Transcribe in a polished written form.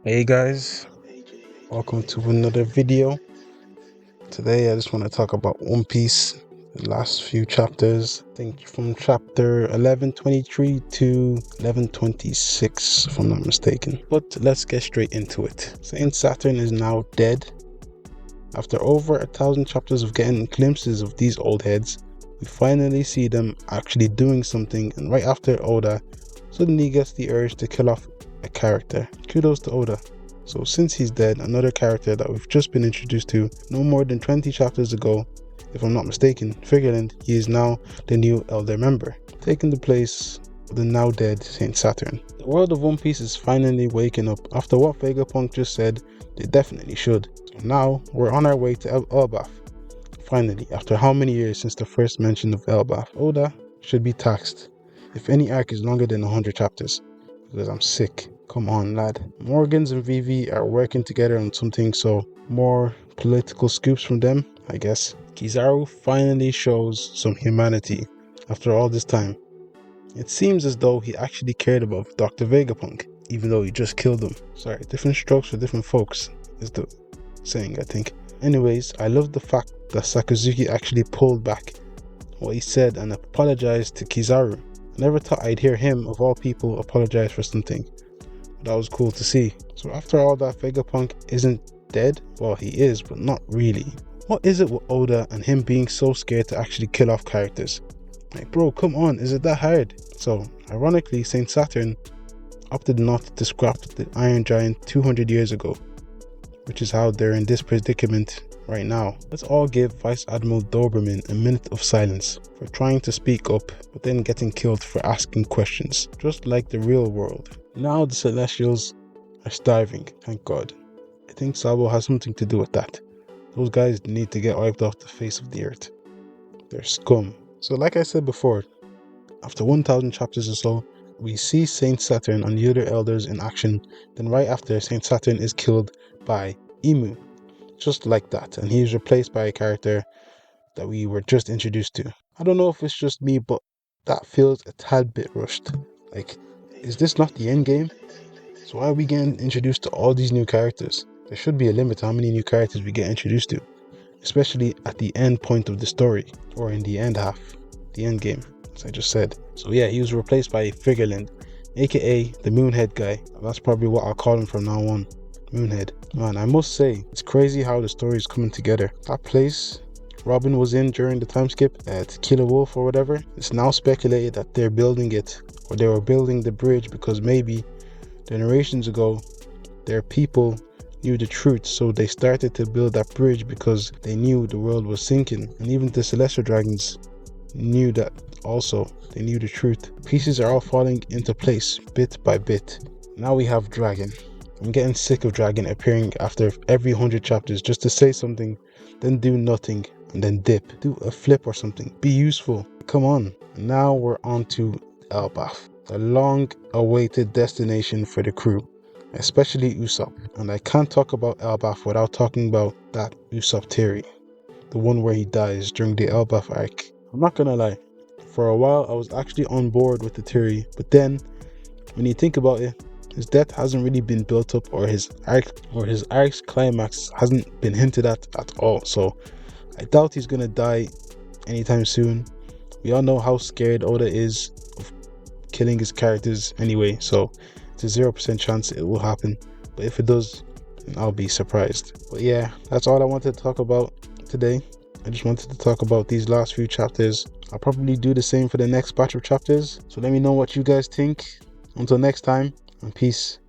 Hey guys, welcome to another video. Today I just want to talk about One Piece, the last few chapters. I think from chapter 1123 to 1126 if I'm not mistaken. But let's get straight into it. Saint Saturn is now dead. After over 1,000 chapters of getting glimpses of these old heads, we finally see them actually doing something, and right after Oda suddenly gets the urge to kill off a character. Kudos to Oda. So since he's dead, another character that we've just been introduced to no more than 20 chapters ago, if I'm not mistaken, Figureland, he is now the new Elder member, taking the place of the now dead Saint Saturn. The world of One Piece is finally waking up after what Vegapunk just said they definitely should. So now we're on our way to Elbaf. Finally, after how many years since the first mention of Elbaf, Oda should be taxed if any arc is longer than 100 chapters, because I'm sick. Come on, lad. Morgans and Vivi are working together on something, so more political scoops from them, I guess. Kizaru finally shows some humanity after all this time. It seems as though he actually cared about Dr. Vegapunk, even though he just killed him. Sorry, different strokes for different folks is the saying, I think. Anyways, I love the fact that Sakazuki actually pulled back what he said and apologized to Kizaru. I never thought I'd hear him, of all people, apologize for something. That was cool to see. So after all that, Vegapunk isn't dead? Well, he is, but not really. What is it with Oda and him being so scared to actually kill off characters? Like, bro, come on, is it that hard? So, ironically, Saint Saturn opted not to scrap the Iron Giant 200 years ago, which is how they're in this predicament right now. Let's all give Vice Admiral Doberman a minute of silence for trying to speak up, but then getting killed for asking questions, just like the real world. Now the Celestials are starving, thank God. I think Sabo has something to do with that. Those guys need to get wiped off the face of the earth. They're scum. So like I said before, after 1,000 chapters or so, we see Saint Saturn and the other elders in action. Then right after, Saint Saturn is killed by Emu. Just like that. And he's replaced by a character that we were just introduced to. I don't know if it's just me, but that feels a tad bit rushed. Like, is this not the end game? So why are we getting introduced to all these new characters? There should be a limit to how many new characters we get introduced to, especially at the end point of the story, or in the end half, the end game, as I just said. So yeah, he was replaced by Figureland, aka the Moonhead guy. That's probably what I'll call him from now on, Moonhead. Man, I must say, it's crazy how the story is coming together. That place Robin was in during the time skip at Killer Wolf or whatever, it's now speculated that they're building it, or they were building the bridge because maybe generations ago their people knew the truth, so they started to build that bridge because they knew the world was sinking. And even the Celestial Dragons knew that also. They knew the truth. Pieces are all falling into place bit by bit. Now we have Dragon. I'm getting sick of Dragon appearing after every 100 chapters just to say something, then do nothing, and then dip. Do a flip or something. Be useful. Come on. Now we're on to Elbaf, the long-awaited destination for the crew, especially Usopp. And I can't talk about Elbaf without talking about that Usopp theory, the one where he dies during the Elbaf arc. I'm not gonna lie, for a while I was actually on board with the theory, but then when you think about it, his death hasn't really been built up, or his arc's climax hasn't been hinted at all. So I doubt he's gonna die anytime soon. We all know how scared Oda is of killing his characters anyway, so it's a 0% chance it will happen. But if it does, then I'll be surprised. But yeah, that's all I wanted to talk about today. I just wanted to talk about these last few chapters. I'll probably do the same for the next batch of chapters. So let me know what you guys think. Until next time, and peace.